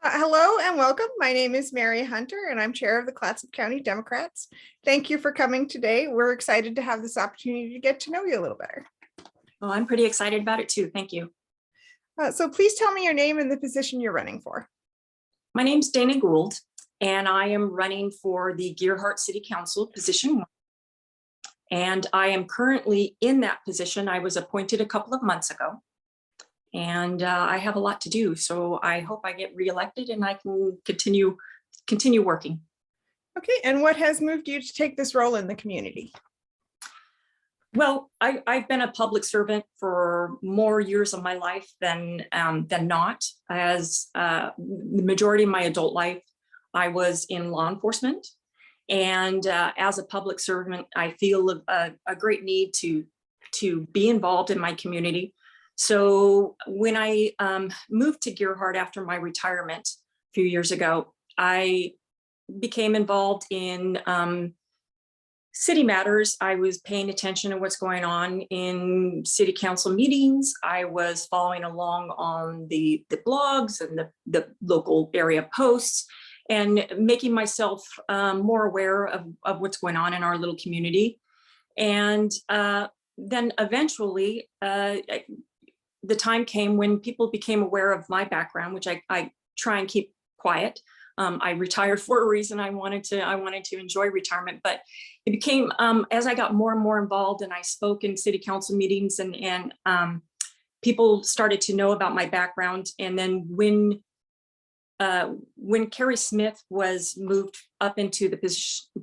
Hello and welcome. My name is Mary Hunter and I'm chair of the Clatsop County Democrats. Thank you for coming today. We're excited to have this opportunity to get to know you a little better. Well, I'm pretty excited about it too. Thank you. So please tell me your name and the position you're running for. My name's Dana Gould, and I am running for the Gearhart City Council position. And I am currently in that position. I was appointed a couple of months ago, and I have a lot to do. So I hope I get reelected and I can continue working. Okay, and what has moved you to take this role in the community? Well, I've been a public servant for more years of my life than not. As the majority of my adult life, I was in law enforcement. And as a public servant, I feel a great need to be involved in my community. So when I moved to Gearhart after my retirement a few years ago, I became involved in city matters. I was paying attention to what's going on in city council meetings. I was following along on the blogs and the local area posts and making myself more aware of what's going on in our little community. And then eventually, the time came when people became aware of my background, which I try and keep quiet. I retired for a reason. I wanted to enjoy retirement, but it became as I got more and more involved and I spoke in city council meetings and people started to know about my background. And then when Kerry Smith was moved up into the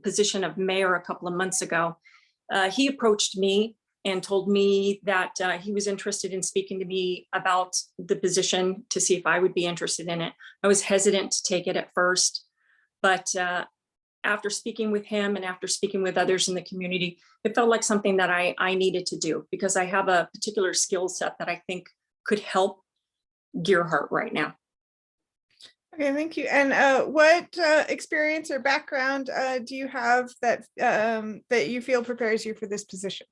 position of mayor a couple of months ago, he approached me and told me that he was interested in speaking to me about the position to see if I would be interested in it. I was hesitant to take it at first, but after speaking with him and after speaking with others in the community, it felt like something that I needed to do because I have a particular skill set that I think could help Gearhart right now. Okay, thank you. And what experience or background do you have that that you feel prepares you for this position?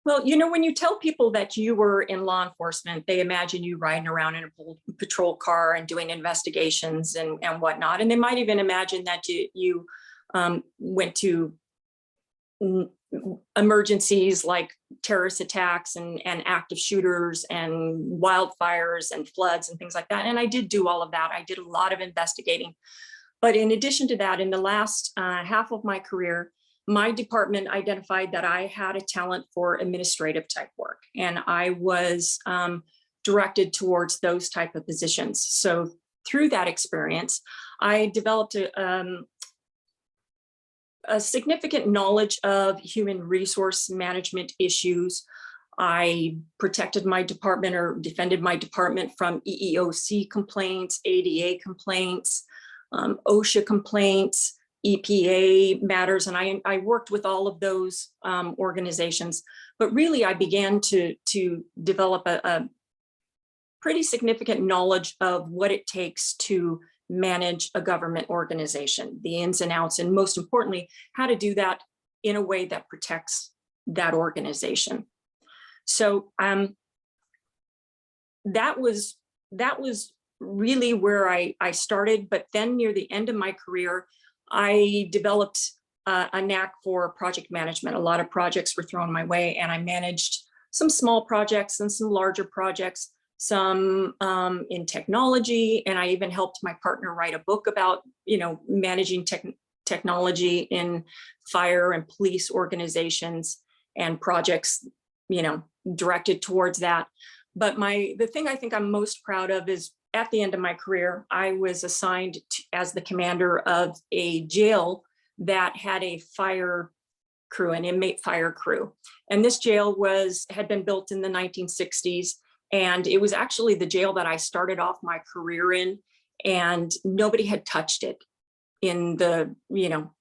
Well, you know, when you tell people that you were in law enforcement, they imagine you riding around in a patrol car and doing investigations and whatnot. And they might even imagine that you went to emergencies like terrorist attacks and active shooters and wildfires and floods and things like that. And I did do all of that. I did a lot of investigating. But in addition to that, in the last half of my career, my department identified that I had a talent for administrative type work, and I was directed towards those type of positions. So through that experience, I developed a significant knowledge of human resource management issues. I protected my department or defended my department from EEOC complaints, ADA complaints, OSHA complaints, EPA matters, and I worked with all of those organizations. But really, I began to develop a pretty significant knowledge of what it takes to manage a government organization, the ins and outs, and most importantly, how to do that in a way that protects that organization. So that was really where I started. But then near the end of my career, I developed a knack for project management. A lot of projects were thrown my way, and I managed some small projects and some larger projects, some in technology, and I even helped my partner write a book about, you know, managing technology in fire and police organizations and projects, you know, directed towards that. But the thing I think I'm most proud of is at the end of my career, I was assigned as the commander of a jail that had a fire crew, an inmate fire crew. And this jail had been built in the 1960s. And it was actually the jail that I started off my career in, and nobody had touched it in the, you know,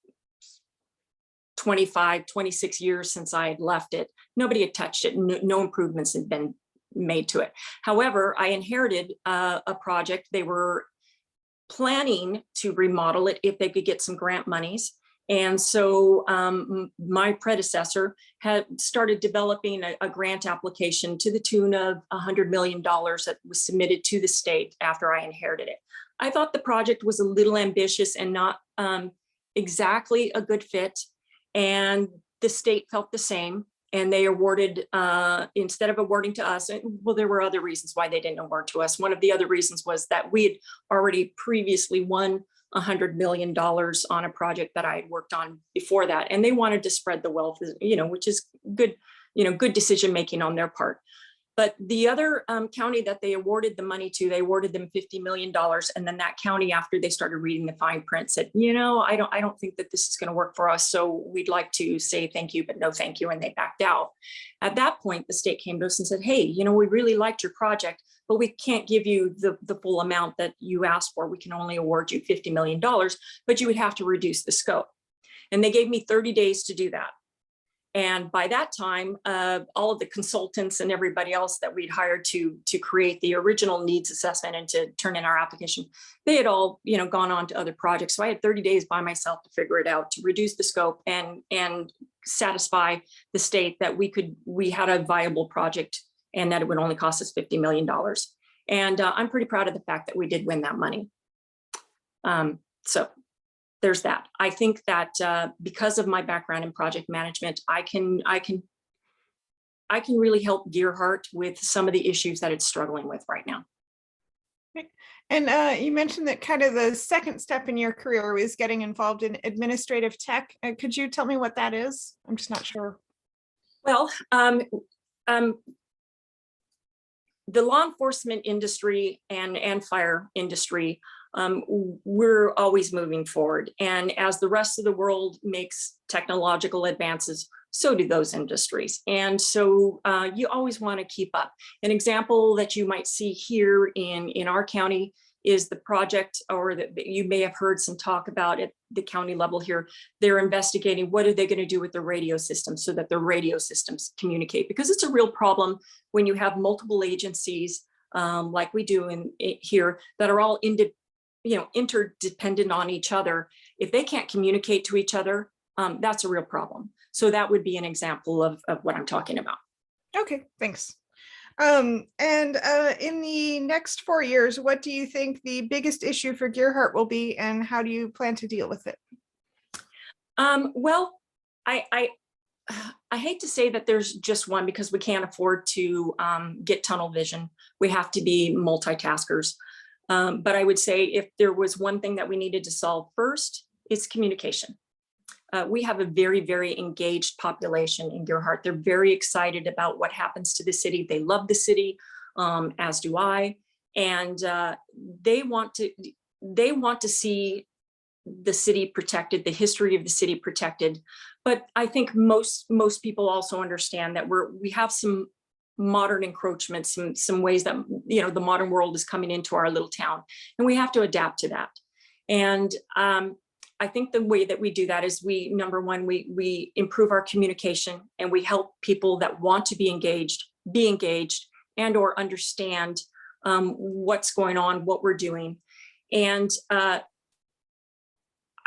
25, 26 years since I had left it. Nobody had touched it. No improvements had been made to it. However, I inherited a project. They were planning to remodel it if they could get some grant monies. And so my predecessor had started developing a grant application to the tune of $100 million that was submitted to the state after I inherited it. I thought the project was a little ambitious and not exactly a good fit. And the state felt the same. And they awarded, instead of awarding to us, well, there were other reasons why they didn't award to us. One of the other reasons was that we had already previously won $100 million on a project that I had worked on before that. And they wanted to spread the wealth, which is good, good decision making on their part. But the other county that they awarded the money to, they awarded them $50 million. And then that county, after they started reading the fine print, said, I don't think that this is going to work for us. So we'd like to say thank you, but no thank you. And they backed out. At that point, the state came to us and said, hey, we really liked your project, but we can't give you the full amount that you asked for. We can only award you $50 million, but you would have to reduce the scope. And they gave me 30 days to do that. And by that time, all of the consultants and everybody else that we'd hired to create the original needs assessment and to turn in our application, they had all gone on to other projects. So I had 30 days by myself to figure it out, to reduce the scope and satisfy the state that we had a viable project and that it would only cost us $50 million. And I'm pretty proud of the fact that we did win that money. So there's that. I think that because of my background in project management, I can really help Gearhart with some of the issues that it's struggling with right now. And you mentioned that kind of the second step in your career was getting involved in administrative tech. Could you tell me what that is? I'm just not sure. Well, the law enforcement industry and fire industry, we're always moving forward. And as the rest of the world makes technological advances, so do those industries. And so you always want to keep up. An example that you might see here in our county is the project, or that you may have heard some talk about at the county level here. They're investigating what are they going to do with the radio systems so that the radio systems communicate, because it's a real problem when you have multiple agencies like we do here that are all interdependent on each other. If they can't communicate to each other, that's a real problem. So that would be an example of what I'm talking about. Okay, thanks. And in the next 4 years, what do you think the biggest issue for Gearhart will be, and how do you plan to deal with it? Well, I hate to say that there's just one, because we can't afford to get tunnel vision. We have to be multitaskers. But I would say if there was one thing that we needed to solve first, it's communication. We have a very, very engaged population in Gearhart. They're very excited about what happens to the city. They love the city, as do I. And they want to see the city protected, the history of the city protected. But I think most people also understand that we have some modern encroachments, some ways that the modern world is coming into our little town, and we have to adapt to that. And I think the way that we do that is number one, we improve our communication, and we help people that want to be engaged and or understand what's going on, what we're doing. And I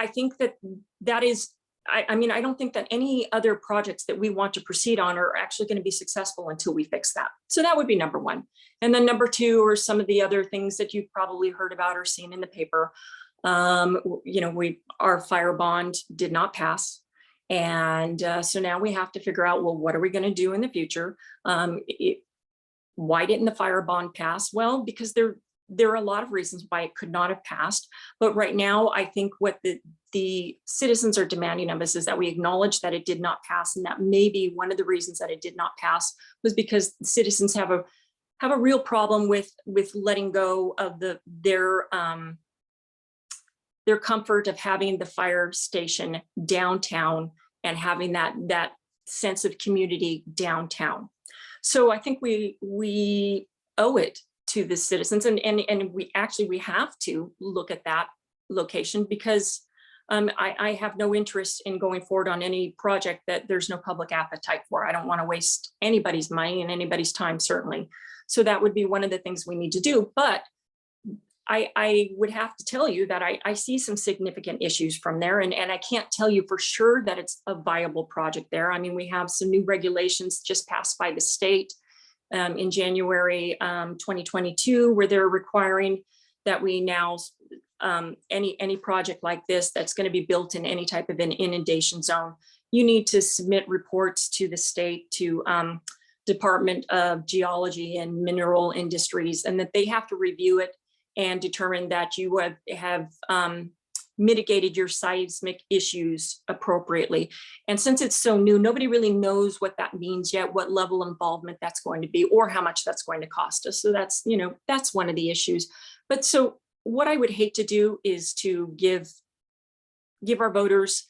think that is, I mean, I don't think that any other projects that we want to proceed on are actually going to be successful until we fix that. So that would be number one. And then number two are some of the other things that you've probably heard about or seen in the paper. Our fire bond did not pass. And so now we have to figure out, well, what are we going to do in the future? Why didn't the fire bond pass? Well, because there are a lot of reasons why it could not have passed. But right now, I think what the citizens are demanding of us is that we acknowledge that it did not pass, and that maybe one of the reasons that it did not pass was because citizens have a real problem with letting go of their comfort of having the fire station downtown and having that sense of community downtown. So I think we owe it to the citizens, and we have to look at that location, because I have no interest in going forward on any project that there's no public appetite for. I don't want to waste anybody's money and anybody's time, certainly. So that would be one of the things we need to do. But I would have to tell you that I see some significant issues from there, and I can't tell you for sure that it's a viable project there. I mean, we have some new regulations just passed by the state in January 2022, where they're requiring that we now, any project like this that's going to be built in any type of an inundation zone, you need to submit reports to the state, to Department of Geology and Mineral Industries, and that they have to review it and determine that you have mitigated your seismic issues appropriately. And since it's so new, nobody really knows what that means yet, what level of involvement that's going to be, or how much that's going to cost us. So that's, you know, that's one of the issues. But so what I would hate to do is to give our voters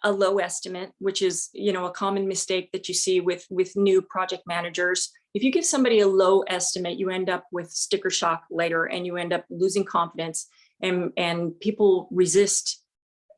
a low estimate, which is, you know, a common mistake that you see with new project managers. If you give somebody a low estimate, you end up with sticker shock later, and you end up losing confidence, and people resist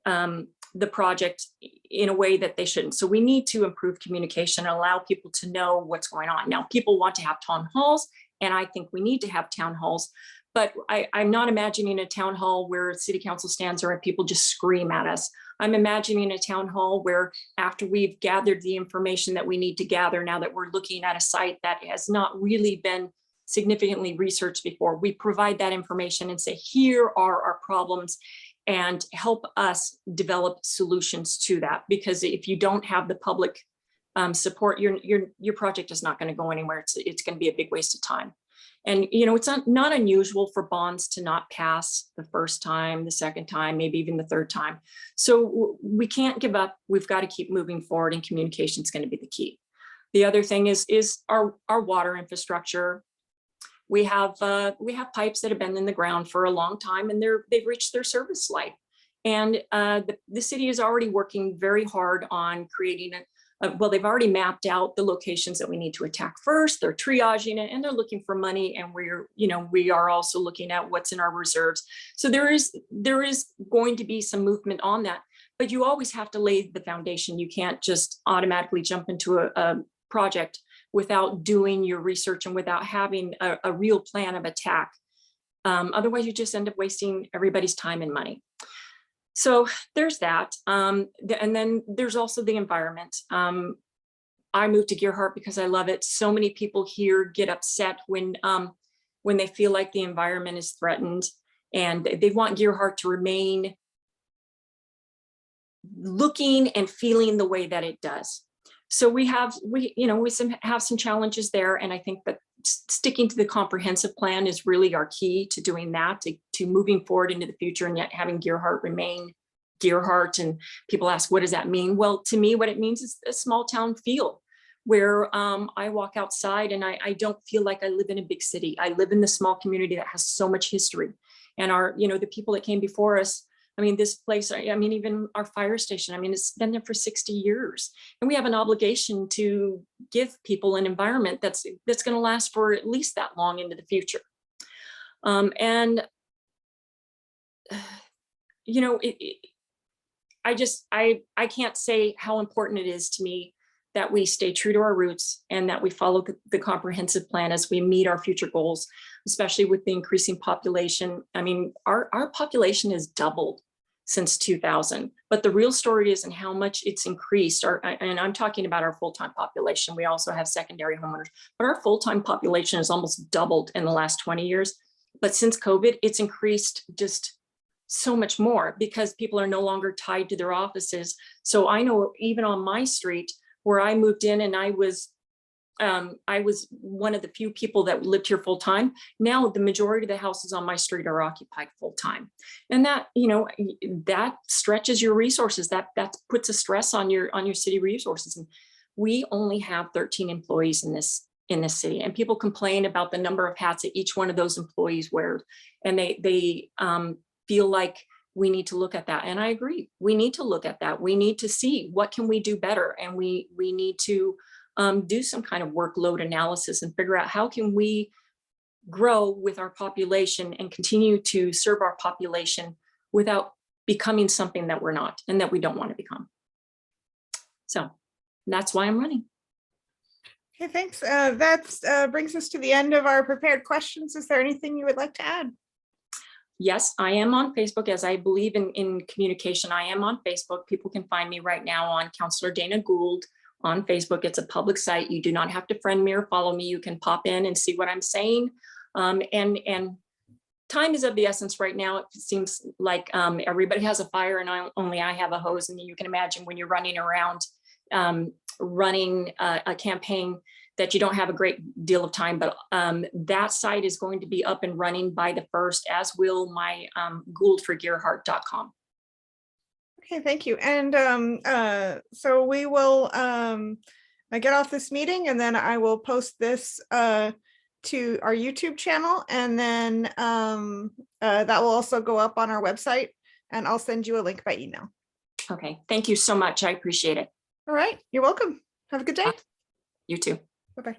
the project in a way that they shouldn't. So we need to improve communication and allow people to know what's going on. Now, people want to have town halls, and I think we need to have town halls, but I'm not imagining a town hall where city council stands there and people just scream at us. I'm imagining a town hall where, after we've gathered the information that we need to gather, now that we're looking at a site that has not really been significantly researched before, we provide that information and say, here are our problems, and help us develop solutions to that. Because if you don't have the public support, your project is not going to go anywhere. It's going to be a big waste of time. And, you know, it's not unusual for bonds to not pass the first time, the second time, maybe even the third time. So we can't give up. We've got to keep moving forward, and communication is going to be the key. The other thing is our water infrastructure. We have pipes that have been in the ground for a long time, and they've reached their service life. And the city is already working very hard on creating well, they've already mapped out the locations that we need to attack first. They're triaging it, and they're looking for money. And we are also looking at what's in our reserves. So there is going to be some movement on that, but you always have to lay the foundation. You can't just automatically jump into a project without doing your research and without having a real plan of attack. Otherwise, you just end up wasting everybody's time and money. So there's that. And then there's also the environment. I moved to Gearhart because I love it. So many people here get upset when they feel like the environment is threatened, and they want Gearhart to remain looking and feeling the way that it does. So we have some challenges there, and I think that sticking to the comprehensive plan is really our key to doing that, to moving forward into the future, and yet having Gearhart remain Gearhart. And people ask, what does that mean? Well, to me, what it means is a small town feel, where I walk outside and I don't feel like I live in a big city. I live in the small community that has so much history, and the people that came before us. I mean, this place, I mean, even our fire station, I mean, it's been there for 60 years. And we have an obligation to give people an environment that's going to last for at least that long into the future. I can't say how important it is to me that we stay true to our roots, and that we follow the comprehensive plan as we meet our future goals, especially with the increasing population. I mean, our population has doubled since 2000, but the real story isn't how much it's increased. And I'm talking about our full-time population. We also have secondary homeowners, but our full-time population has almost doubled in the last 20 years. But since COVID, it's increased just so much more, because people are no longer tied to their offices. So I know even on my street where I moved in, and I was one of the few people that lived here full time. Now the majority of the houses on my street are occupied full time, and that that stretches your resources. That puts a stress on your city resources. And we only have 13 employees in this city, and people complain about the number of hats that each one of those employees wears, and they feel like we need to look at that. And I agree, we need to look at that. We need to see what can we do better, and we need to do some kind of workload analysis and figure out how can we grow with our population and continue to serve our population without becoming something that we're not and that we don't want to become. So that's why I'm running. Okay, thanks. That brings us to the end of our prepared questions. Is there anything you would like to add? Yes, I am on Facebook, as I believe in communication. I am on Facebook. People can find me right now on Counselor Dana Gould on Facebook. It's a public site. You do not have to friend me or follow me. You can pop in and see what I'm saying. And time is of the essence right now. It seems like everybody has a fire and only I have a hose. And you can imagine when you're running around running a campaign that you don't have a great deal of time, but that site is going to be up and running by the 1st, as will my gouldforgearhart.com. Okay, thank you. And so we will get off this meeting, and then I will post this to our YouTube channel, and then that will also go up on our website, and I'll send you a link by email. Okay, thank you so much. I appreciate it. All right, you're welcome. Have a good day. You too. Bye-bye.